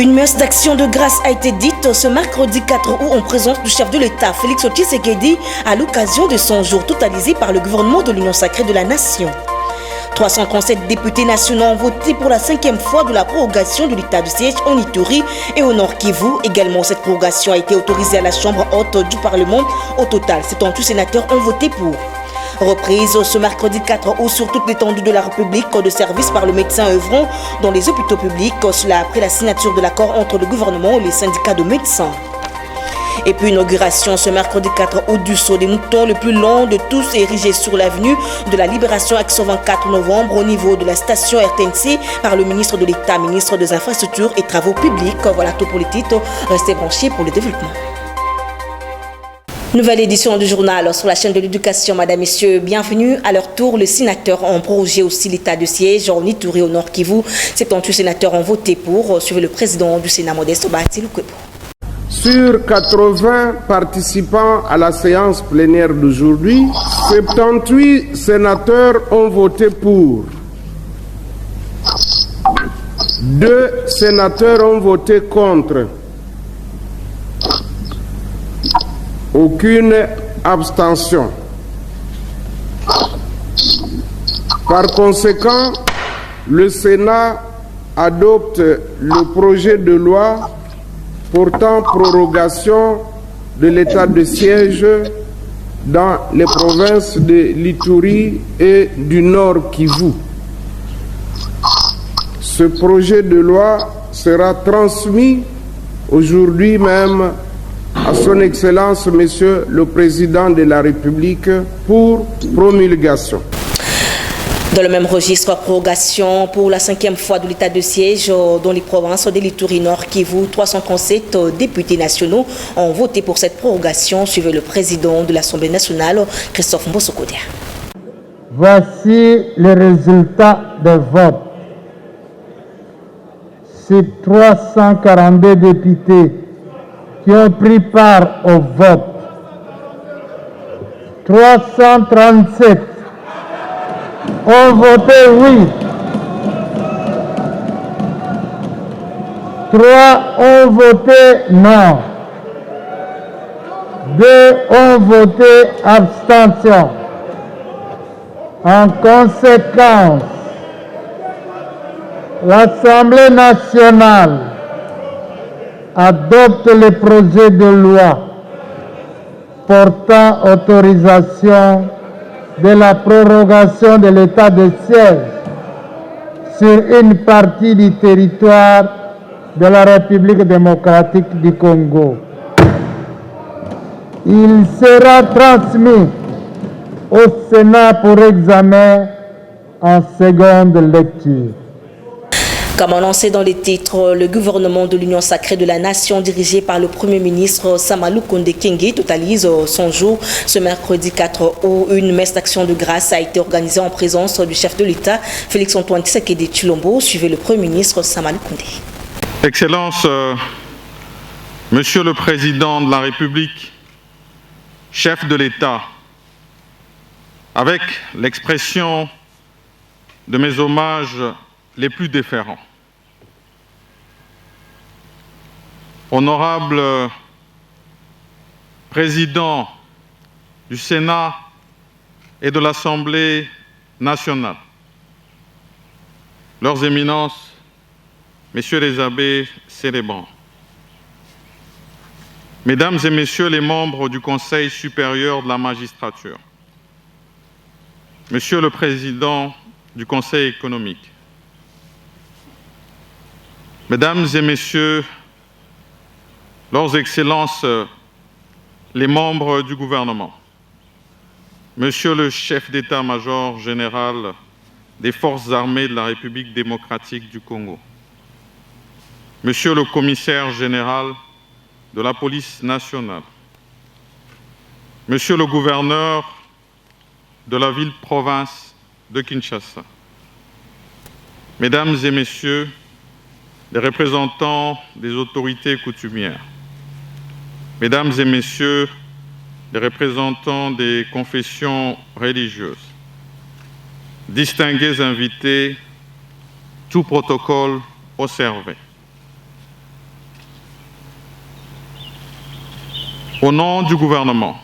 Une messe d'action de grâce a été dite ce mercredi 4 août en présence du chef de l'État, Félix Tshisekedi, à l'occasion de son jour totalisé par le gouvernement de l'Union sacrée de la Nation. 337 députés nationaux ont voté pour la 5e fois de la prorogation de l'état de siège en Ituri et au Nord Kivu. Également, cette prorogation a été autorisée à la Chambre haute du Parlement. Au total, 78 sénateurs ont voté pour. Reprise ce mercredi 4 août sur toute l'étendue de la République de service par le médecin œuvrant dans les hôpitaux publics, cela après la signature de l'accord entre le gouvernement et les syndicats de médecins. Et puis inauguration ce mercredi 4 août du saut des moutons le plus long de tous érigé sur l'avenue de la Libération axe 24 novembre au niveau de la station RTNC par le ministre de l'État, ministre des Infrastructures et Travaux Publics. Voilà tout pour les titres. Restez branchés pour le développement. Nouvelle édition du journal sur la chaîne de l'éducation. Madame, Messieurs, bienvenue. À leur tour, les sénateurs ont prorogé aussi l'état de siège en Ituri au Nord Kivu. 78 sénateurs ont voté pour. Suivez le président du Sénat, Modeste Bahati Lukwebo. Sur 80 participants à la séance plénière d'aujourd'hui, 78 sénateurs ont voté pour. 2 sénateurs ont voté contre. Aucune abstention. Par conséquent, le Sénat adopte le projet de loi portant prorogation de l'état de siège dans les provinces de l'Ituri et du Nord Kivu. Ce projet de loi sera transmis aujourd'hui même à son Excellence, Monsieur le Président de la République, pour promulgation. Dans le même registre, prorogation pour la 5e fois de l'état de siège dans les provinces de l'Ituri Nord Kivu. 337 députés nationaux ont voté pour cette prorogation. Suivez le président de l'Assemblée nationale, Christophe Mbosso-Kodia. Voici les résultats des votes. Sur 342 députés qui ont pris part au vote, 337 ont voté oui, 3 ont voté non, 2 ont voté abstention. En conséquence, l'Assemblée nationale adopte le projet de loi portant autorisation de la prorogation de l'état de siège sur une partie du territoire de la République démocratique du Congo. Il sera transmis au Sénat pour examen en seconde lecture. Comme annoncé dans les titres, le gouvernement de l'Union sacrée de la Nation dirigé par le Premier ministre Sama Lukonde Kyenge totalise son jour. Ce mercredi 4 août, une messe d'action de grâce a été organisée en présence du chef de l'État, Félix-Antoine Tshisekedi Tshilombo. Suivez le Premier ministre Sama Lukonde. Excellence, Monsieur le Président de la République, chef de l'État, avec l'expression de mes hommages les plus déférents. Honorable Président du Sénat et de l'Assemblée nationale, Leurs Éminences, Messieurs les abbés célébrants, Mesdames et Messieurs les membres du Conseil supérieur de la magistrature, Monsieur le Président du Conseil économique, Mesdames et Messieurs, Leurs Excellences, les membres du gouvernement, Monsieur le chef d'état-major général des forces armées de la République démocratique du Congo, Monsieur le commissaire général de la police nationale, Monsieur le gouverneur de la ville-province de Kinshasa, Mesdames et Messieurs, les représentants des autorités coutumières, Mesdames et Messieurs, les représentants des confessions religieuses, distingués invités, tout protocole observé. Au nom du gouvernement,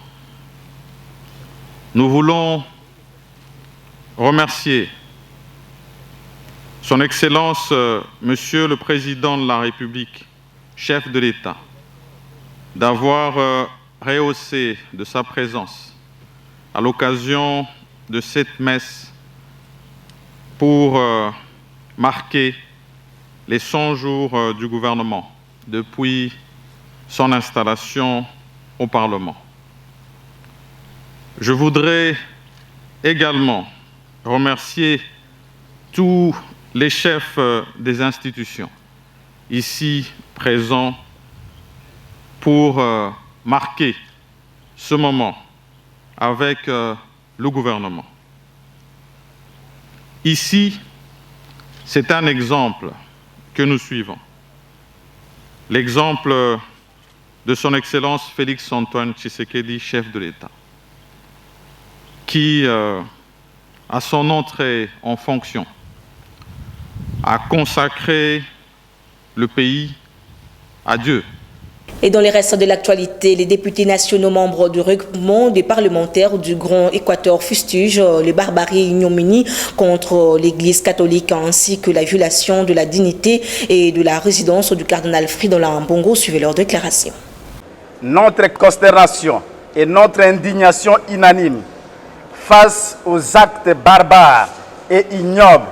nous voulons remercier Son Excellence, Monsieur le Président de la République, chef de l'État, d'avoir rehaussé de sa présence à l'occasion de cette messe pour marquer les 100 jours du gouvernement depuis son installation au Parlement. Je voudrais également remercier tous les chefs des institutions ici présents pour marquer ce moment avec le gouvernement. Ici, c'est un exemple que nous suivons. L'exemple de Son Excellence Félix Antoine Tshisekedi, chef de l'État, qui, à son entrée en fonction, a consacré le pays à Dieu. Et dans les restes de l'actualité, les députés nationaux membres du regroupement des parlementaires du Grand Équateur fustigent les barbaries ignominies contre l'Église catholique ainsi que la violation de la dignité et de la résidence du cardinal Fridolin Ambongo. Suivez leur déclaration. Notre consternation et notre indignation unanime face aux actes barbares et ignobles,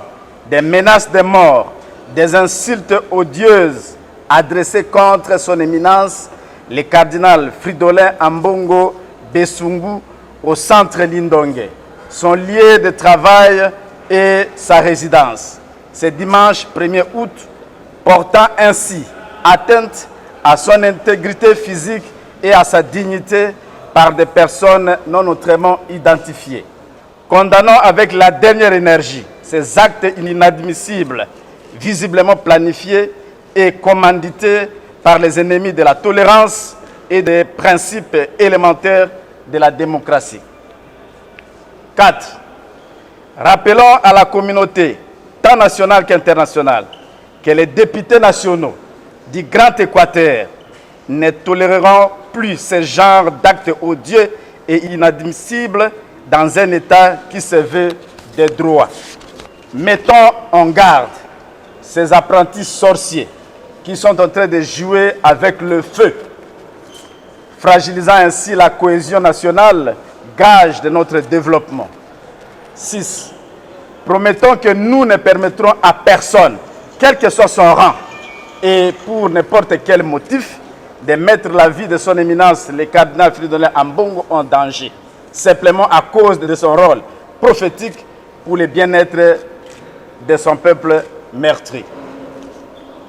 des menaces de mort, des insultes odieuses adressées contre son éminence, le cardinal Fridolin Ambongo Besungu, au centre Lindongue, son lieu de travail et sa résidence. Ce dimanche 1er août, portant ainsi atteinte à son intégrité physique et à sa dignité par des personnes non autrement identifiées. Condamnons avec la dernière énergie ces actes inadmissibles, visiblement planifiés et commandités par les ennemis de la tolérance et des principes élémentaires de la démocratie. 4. Rappelons à la communauté, tant nationale qu'internationale, que les députés nationaux du Grand Équateur ne toléreront plus ce genre d'actes odieux et inadmissibles dans un État qui se veut de droit. Mettons en garde ces apprentis sorciers qui sont en train de jouer avec le feu, fragilisant ainsi la cohésion nationale, gage de notre développement. 6. Promettons que nous ne permettrons à personne, quel que soit son rang, et pour n'importe quel motif, de mettre la vie de son éminence, le cardinal Fridolin Ambongo, en danger, simplement à cause de son rôle prophétique pour le bien-être de son peuple meurtri.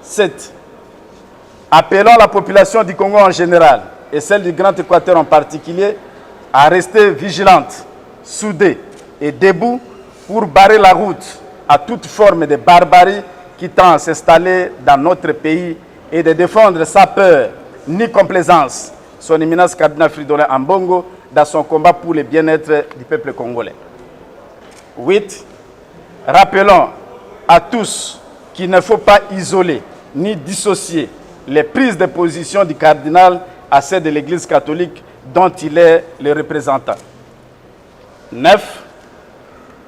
7. Appelons la population du Congo en général et celle du Grand Équateur en particulier à rester vigilante, soudée et debout pour barrer la route à toute forme de barbarie qui tend à s'installer dans notre pays et de défendre sans peur ni complaisance son éminence cardinal Fridolin Ambongo dans son combat pour le bien-être du peuple congolais. 8. Rappelons à tous qu'il ne faut pas isoler ni dissocier les prises de position du cardinal à celles de l'Église catholique dont il est le représentant. 9.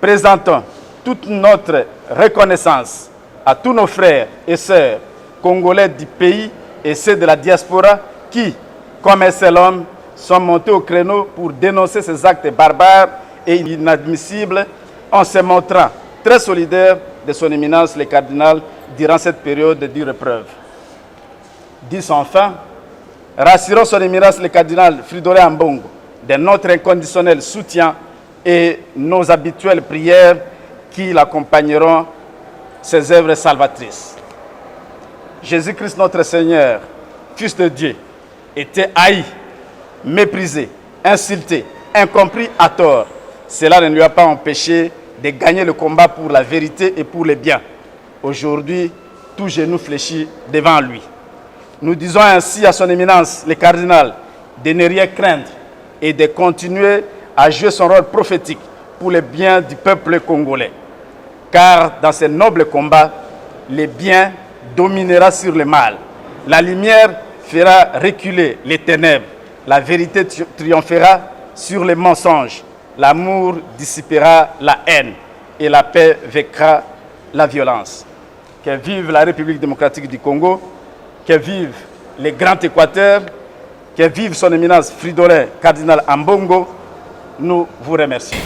Présentons toute notre reconnaissance à tous nos frères et sœurs congolais du pays et ceux de la diaspora qui, comme un seul homme, sont montés au créneau pour dénoncer ces actes barbares et inadmissibles en se montrant très solidaires de son éminence le cardinal durant cette période de dure épreuve. 10. Enfin, rassurons son éminence le cardinal Fridolin Ambongo de notre inconditionnel soutien et nos habituelles prières qui l'accompagneront ses œuvres salvatrices. Jésus-Christ notre Seigneur, Fils de Dieu, était haï, méprisé, insulté, incompris à tort. Cela ne lui a pas empêché de gagner le combat pour la vérité et pour le bien. Aujourd'hui, tout genou fléchit devant lui. Nous disons ainsi à son éminence, le cardinal, de ne rien craindre et de continuer à jouer son rôle prophétique pour le bien du peuple congolais. Car dans ce noble combat, le bien dominera sur le mal. La lumière fera reculer les ténèbres. La vérité triomphera sur les mensonges. L'amour dissipera la haine et la paix vaincra la violence. Que vive la République démocratique du Congo, que vive les grands Équateurs, que vive son éminence Fridolin, cardinal Ambongo. Nous vous remercions.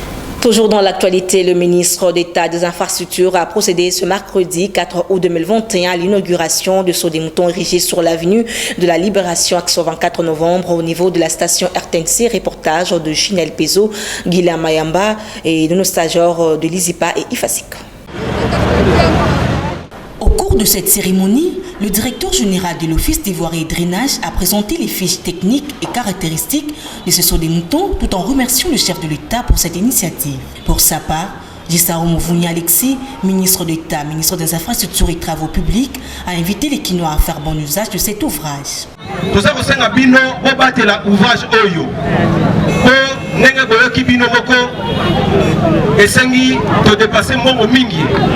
Toujours dans l'actualité, le ministre d'État des Infrastructures a procédé ce mercredi 4 août 2021 à l'inauguration de saut des moutons érigé sur l'avenue de la Libération, axe 24 novembre, au niveau de la station RTNC. Reportage de Chinel Pezo, Guillaume Mayamba et de nos stagiaires de l'ISIPA et IFASIC. Au cours de cette cérémonie, le directeur général de l'Office des voiries et drainage a présenté les fiches techniques et caractéristiques de ce saut des moutons tout en remerciant le chef de l'État pour cette initiative. Pour sa part, Gisaro Mouvouni Alexis, ministre d'État, ministre des Infrastructures et Travaux publics, a invité les Kinois à faire bon usage de cet ouvrage.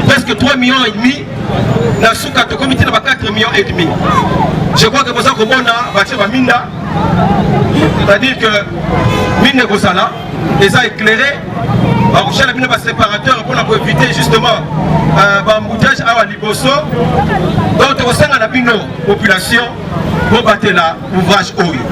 Presque 3,5 millions. Na suka to comité na 4,5 millions. Je crois que pour ça qu'on a minda, c'est-à-dire que mine Gosala, les a éclairés, on cherche un séparateur pour éviter justement l'embouteillage à Liboso. Donc au sein de la population, pour battre l'ouvrage Oyo.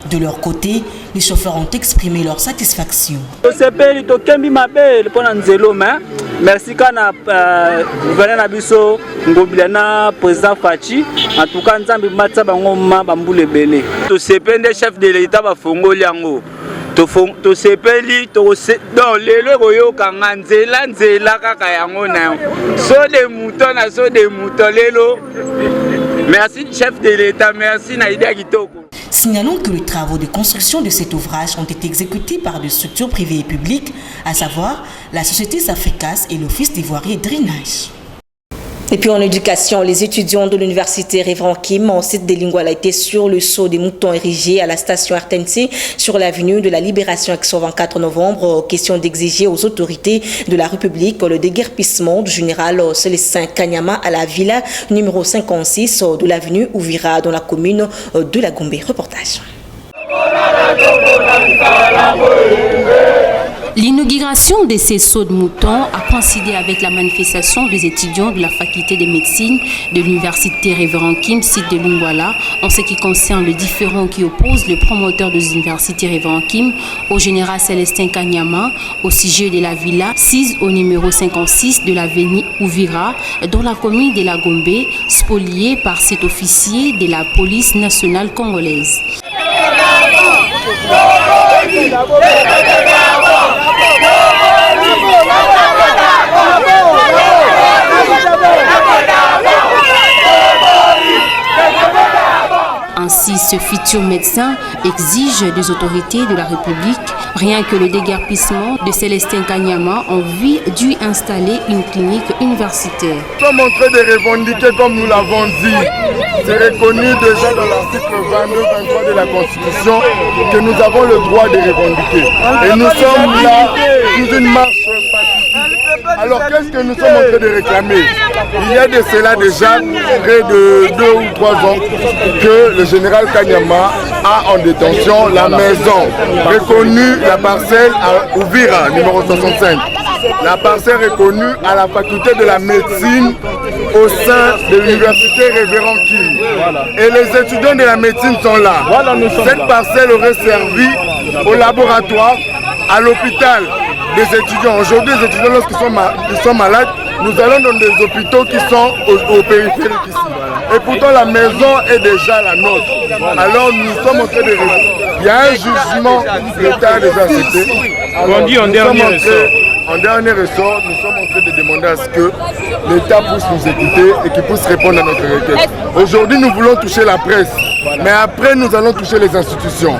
De leur côté, les chauffeurs ont exprimé leur satisfaction. Merci kana gouverneur Nabiso Ngobilana président Fachi en tout cas nzambe matsa bango mamba mbule belé to sepende chef de l'état ba fongoli yango to sepeli to dans lelo koyoka nzela kaka yango na so de mouton lelo. Merci chef de l'état, merci Naïda Kitoko. Signalons que les travaux de construction de cet ouvrage ont été exécutés par des structures privées et publiques, à savoir la Société Safricas et l'Office des voiries et drainage. Et puis en éducation, les étudiants de l'université Révérend Kim en site de Lingouala étaient sur le saut des moutons érigé à la station RTNC sur l'avenue de la Libération axe 24 novembre. Question d'exiger aux autorités de la République le déguerpissement du général Célestin Kanyama à la villa numéro 56 de l'avenue Ouvira dans la commune de la Gombe. Reportage. L'inauguration de ces sauts de moutons a coïncidé avec la manifestation des étudiants de la faculté de médecine de l'université Révérend Kim, site de Lingouala, en ce qui concerne le différend qui oppose le promoteur de l'université Révérend Kim au général Célestin Kanyama au sujet de la villa 6 au numéro 56 de l'avenue Ouvira dans la commune de la Gombe, spoliée par cet officier de la police nationale congolaise. Ainsi, ce futur médecin exige des autorités de la République rien que le déguerpissement de Célestin Kanyama en vue d'y installer une clinique universitaire. Nous sommes en train de revendiquer comme nous l'avons dit. C'est reconnu déjà dans l'article 22-23 de la Constitution que nous avons le droit de revendiquer. Et nous sommes là sous une marche pacifique. Alors qu'est-ce que nous sommes en train de réclamer? Il y a de cela déjà près de 2 ou 3 ans que le général Kanyama a en détention la maison reconnue, la parcelle à Ouvira, numéro 65. La parcelle reconnue à la faculté de la médecine au sein de l'université Révérend Kim. Et les étudiants de la médecine sont là. Cette parcelle aurait servi au laboratoire, à l'hôpital des étudiants. Aujourd'hui, les étudiants, lorsqu'ils sont malades, nous allons dans des hôpitaux qui sont au périphérique ici. Et pourtant, la maison est déjà la nôtre. Alors, nous sommes en train de... Il y a un jugement, l'État a déjà accepté. On dit en dernier ressort. En dernier ressort, nous sommes en train de demander à ce que l'État puisse nous écouter et qu'il puisse répondre à notre requête. Aujourd'hui, nous voulons toucher la presse, mais après, nous allons toucher les institutions.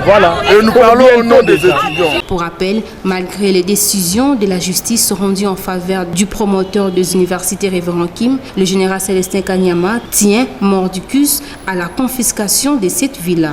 Et nous parlons au nom des étudiants. Pour rappel, malgré les décisions de la justice rendues en faveur du promoteur des universités Révérend Kim, le général Célestin Kanyama tient mordicus à la confiscation de cette villa.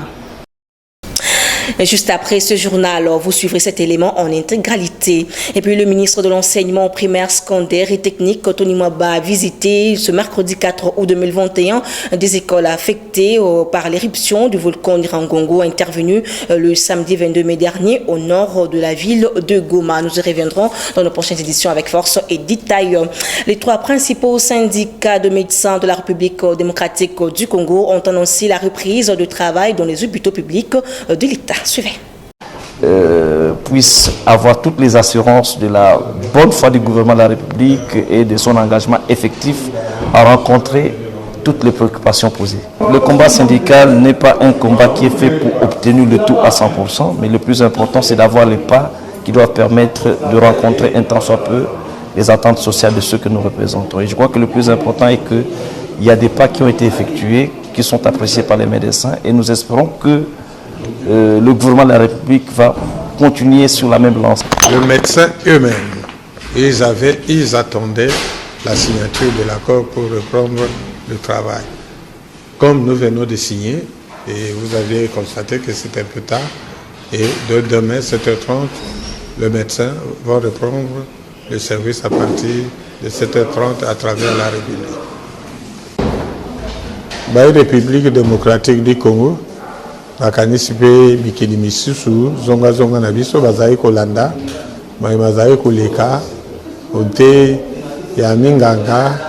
Et juste après ce journal, vous suivrez cet élément en intégralité. Et puis le ministre de l'Enseignement primaire, secondaire et technique, Tony Mwaba, a visité ce mercredi 4 août 2021 des écoles affectées par l'éruption du volcan Nyiragongo intervenu le samedi 22 mai dernier au nord de la ville de Goma. Nous y reviendrons dans nos prochaines éditions avec force et détail. Les 3 principaux syndicats de médecins de la République démocratique du Congo ont annoncé la reprise de travail dans les hôpitaux publics de l'État. Suivez. Puisse avoir toutes les assurances de la bonne foi du gouvernement de la République et de son engagement effectif à rencontrer toutes les préoccupations posées. Le combat syndical n'est pas un combat qui est fait pour obtenir le tout à 100%, mais le plus important, c'est d'avoir les pas qui doivent permettre de rencontrer un tant soit peu les attentes sociales de ceux que nous représentons. Et je crois que le plus important est qu'il y a des pas qui ont été effectués, qui sont appréciés par les médecins, et nous espérons que le gouvernement de la République va continuer sur la même lancée. Les médecins eux-mêmes, ils attendaient la signature de l'accord pour reprendre le travail. Comme nous venons de signer, et vous avez constaté que c'est un peu tard, et de demain, 7h30, le médecin va reprendre le service à partir de 7h30 à travers la République. La République démocratique du Congo, bakanisi pe mikili misusu zonga na biso bazali kolanda bazali koleka ote ya minganga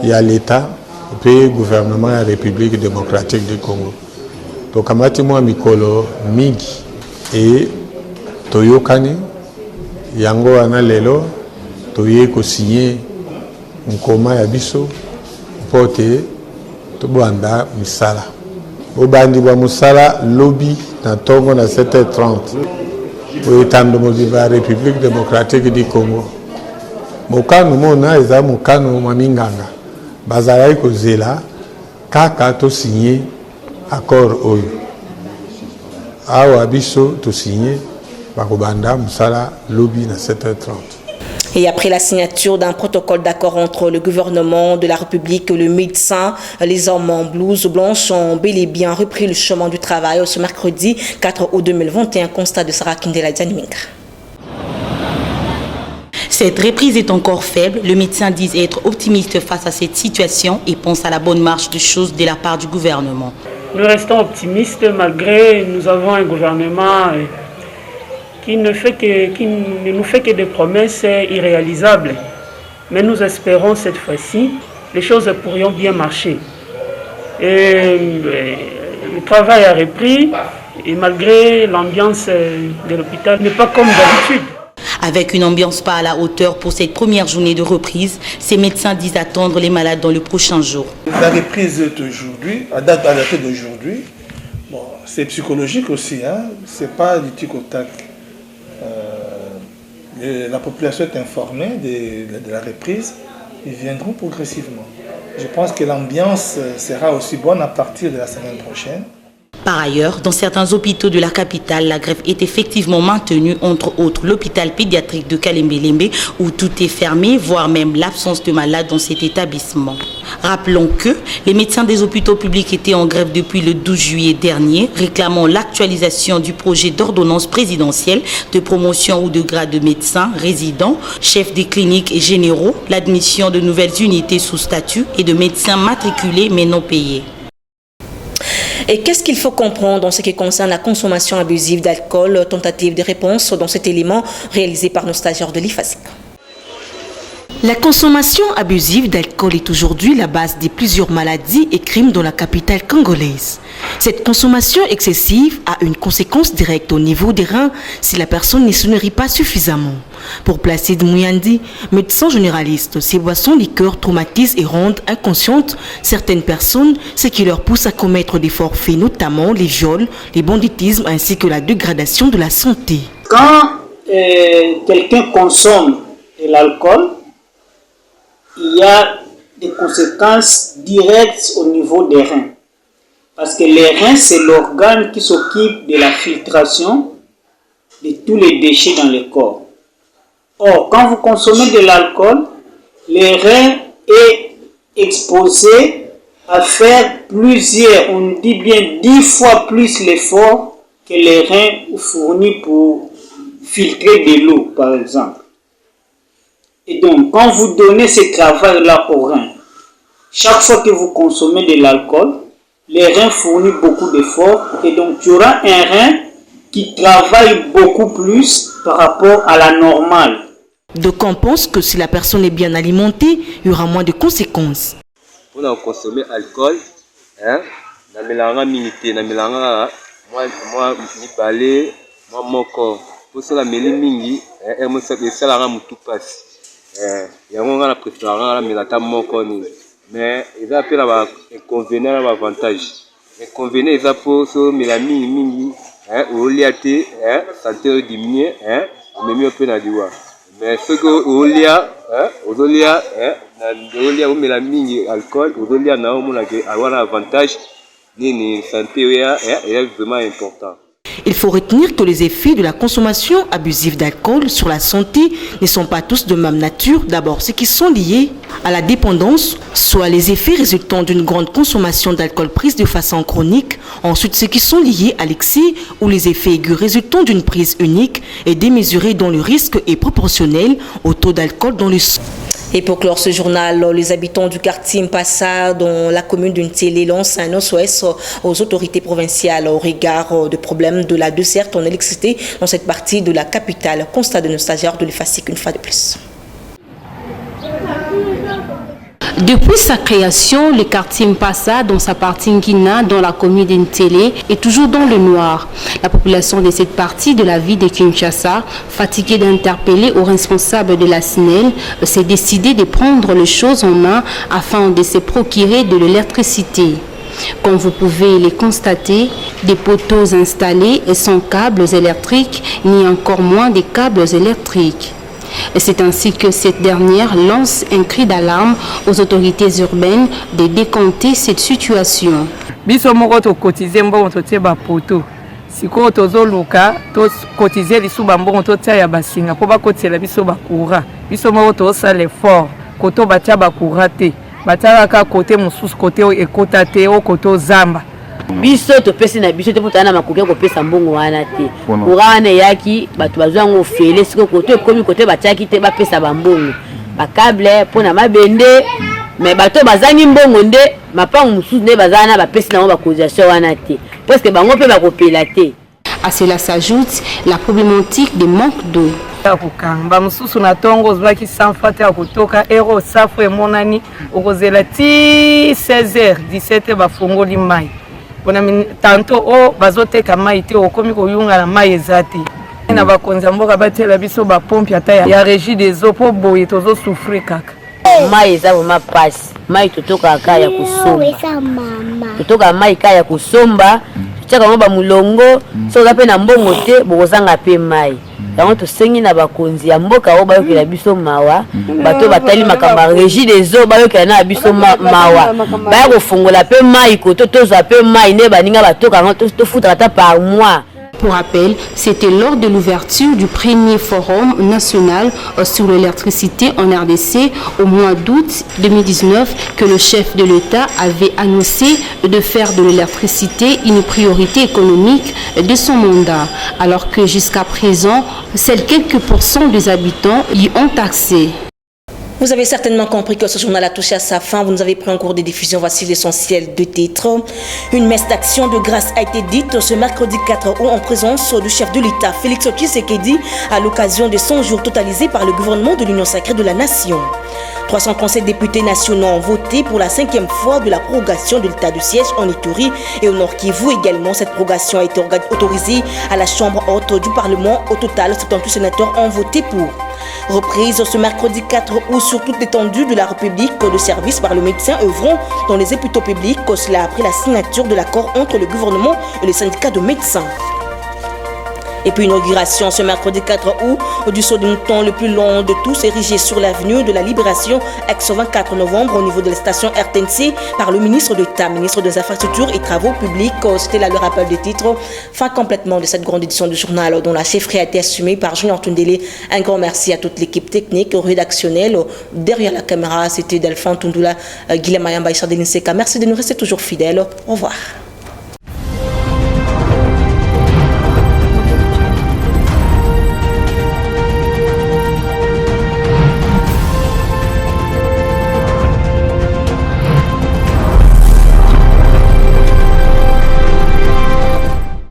ya l'État pe gouvernement ya République démocratique du Congo. Tokamati mwa mikolo mingi e toyokani yango wana lelo toye ko signer nkoma ya biso pote tobanda misala. Obandi wa musala lobby na tongo na 7h30 pour étendre la République démocratique du Congo. Mokano mona eza mokano maminganga. Bazalai ko zela kaka to signer accord oyo. Awa biso to signer bakobanda musala lobby na 7h30. Et après la signature d'un protocole d'accord entre le gouvernement de la République et le médecin, les hommes en blouse blanche ont bel et bien repris le chemin du travail ce mercredi 4 août 2021, constat de Sarah Kindela Dianiminga. Cette reprise est encore faible. Le médecin dit être optimiste face à cette situation et pense à la bonne marche des choses de la part du gouvernement. Nous restons optimistes malgré nous avons un gouvernement qui ne nous fait que des promesses irréalisables. Mais nous espérons cette fois-ci, les choses pourront bien marcher. Et le travail a repris, et malgré l'ambiance de l'hôpital n'est pas comme d'habitude. Avec une ambiance pas à la hauteur pour cette première journée de reprise, ces médecins disent attendre les malades dans le prochain jour. La reprise d'aujourd'hui, à date d'aujourd'hui, bon, c'est psychologique aussi, hein? C'est pas du tic au tac. La population est informée de la reprise, ils viendront progressivement. Je pense que l'ambiance sera aussi bonne à partir de la semaine prochaine. Par ailleurs, dans certains hôpitaux de la capitale, la grève est effectivement maintenue, entre autres l'hôpital pédiatrique de Kalembe-Lembe, où tout est fermé, voire même l'absence de malades dans cet établissement. Rappelons que les médecins des hôpitaux publics étaient en grève depuis le 12 juillet dernier, réclamant l'actualisation du projet d'ordonnance présidentielle de promotion ou de grade de médecins, résidents, chefs des cliniques et généraux, l'admission de nouvelles unités sous statut et de médecins matriculés mais non payés. Et qu'est-ce qu'il faut comprendre en ce qui concerne la consommation abusive d'alcool? Tentative de réponse dans cet élément réalisé par nos stagiaires de l'IFASIC. La consommation abusive d'alcool est aujourd'hui la base de plusieurs maladies et crimes dans la capitale congolaise. Cette consommation excessive a une conséquence directe au niveau des reins si la personne ne se nourrit pas suffisamment. Pour Placide Mouyandi, médecin généraliste, ces boissons liqueurs traumatisent et rendent inconscientes certaines personnes, ce qui leur pousse à commettre des forfaits, notamment les viols, les banditismes ainsi que la dégradation de la santé. Quand quelqu'un consomme de l'alcool, il y a des conséquences directes au niveau des reins. Parce que les reins, c'est l'organe qui s'occupe de la filtration de tous les déchets dans le corps. Or, quand vous consommez de l'alcool, les reins est exposé à faire plusieurs, on dit bien 10 fois plus l'effort que les reins fournissent pour filtrer de l'eau, par exemple. Et donc, quand vous donnez ce travail-là aux reins, chaque fois que vous consommez de l'alcool, les reins fournissent beaucoup d'efforts et donc tu auras un rein qui travaille beaucoup plus par rapport à la normale. Donc on pense que si la personne est bien alimentée, il y aura moins de conséquences. Pour consommer alcool, na melanga minité, na melanga moi ni balé, moi moko. Pour cela meli mingi, moi ça la rend tout passe. Yango nga na préférence la melata moko ni. Mais ils appellent à inconvénient à avantage. Inconvénient ils appellent sur melamine mingi, au liaté, santé diminuer, mais mieux peu na diwa. Mais ce que au lia, au melamine alcool, au lia na au mona que avoir un avantage, ni santé est vraiment important. Il faut retenir que les effets de la consommation abusive d'alcool sur la santé ne sont pas tous de même nature. D'abord, ceux qui sont liés à la dépendance, soit les effets résultant d'une grande consommation d'alcool prise de façon chronique. Ensuite, ceux qui sont liés à l'excès ou les effets aigus résultant d'une prise unique et démesurée dont le risque est proportionnel au taux d'alcool dans le sang. Et pour clore ce journal, les habitants du quartier Mpassa, dans la commune d'Untélé, lancent un SOS aux autorités provinciales au regard de problèmes de la desserte en électricité dans cette partie de la capitale. Constat de nos stagiaires de l'EFASIC une fois de plus. Depuis sa création, le quartier Mpassa, dans sa partie Nguina, dans la commune d'Ntélé, est toujours dans le noir. La population de cette partie de la ville de Kinshasa, fatiguée d'interpeller aux responsables de la SNEL, s'est décidée de prendre les choses en main afin de se procurer de l'électricité. Comme vous pouvez le constater, des poteaux installés et sans câbles électriques, ni encore moins des câbles électriques. Et c'est ainsi que cette dernière lance un cri d'alarme aux autorités urbaines de décompter cette situation. Biso moko to cotiser mbongo to tie ba poto. Siko tozo luka to cotiser lisu ba mbongo to tia ya basinga po ba kotela biso ba courant. Biso moko to sa l'effort koto ba tia ba courant te. Ba tia ka côté mususu côté ekota te o koto zamba. Biso to pesi na biso te potana makoke ko pesa mbongo wana te. Kurana yaki batu bazwango fele siko kote komi kote batiaki te ba pesa ba mbongo. Ba câble pona mabende mais bato bazangi mbongo nde mapango mususu nde bazana ba pesi na ba cotisation wana te. Parce que bango pe ba kopela te. À cela s'ajoute la problématique des manques d'eau. Ba mususu na tongo zwaki sanfate ya kutoka ero safu emonani okozela ti 16h 17h bafungoli mai. Tanto o bazoteka mai te okomi koyunga na mai ezati na bakonza mboka batela biso ba pompe ata ya régie des eaux po boye tozo souffrir kaka mai eza ma passe mai totoka kaya kusomba totoka mai kaya kusomba chaka mo ba mulongo so gape na mbongo te bokozanga pe mai yango tosengi na bakonzi ya mboka o bayokela biso mawa bato batali makamba régie des eaux bayokela na biso mawa baya kofungola pe mai koto tozwa pe mai ne baninga batoka ngo tofuta ta par mois. Pour rappel, c'était lors de l'ouverture du premier forum national sur l'électricité en RDC au mois d'août 2019 que le chef de l'État avait annoncé de faire de l'électricité une priorité économique de son mandat, alors que jusqu'à présent, seuls quelques pourcents des habitants y ont accès. Vous avez certainement compris que ce journal a touché à sa fin. Vous nous avez pris en cours de diffusion. Voici l'essentiel de titres. Une messe d'action de grâce a été dite ce mercredi 4 août en présence du chef de l'État, Félix Tshisekedi, à l'occasion de 100 jours totalisés par le gouvernement de l'Union sacrée de la Nation. 357 députés nationaux ont voté pour la 5e fois de la prorogation de l'état de siège en Ituri et au Nord Kivu également. Cette prorogation a été autorisée à la Chambre haute du Parlement. Au total, 78 sénateurs ont voté pour. Reprise ce mercredi 4 août sur toute l'étendue de la République de service par le médecin œuvrant dans les hôpitaux publics. Cela après la signature de l'accord entre le gouvernement et les syndicats de médecins. Et puis inauguration ce mercredi 4 août du saut de mouton le plus long de tous, érigé sur l'avenue de la Libération, ex-24 novembre au niveau de la station RTNC par le ministre d'État, ministre des Infrastructures et Travaux Publics. C'était là le rappel des titres. Fin complètement de cette grande édition du journal dont la chefferie a été assumée par Junior Tundele. Un grand merci à toute l'équipe technique, rédactionnelle. Derrière la caméra, c'était Delphine Tundula, Guilhem Mayamba et Chardeline Seka. Merci de nous rester toujours fidèles. Au revoir.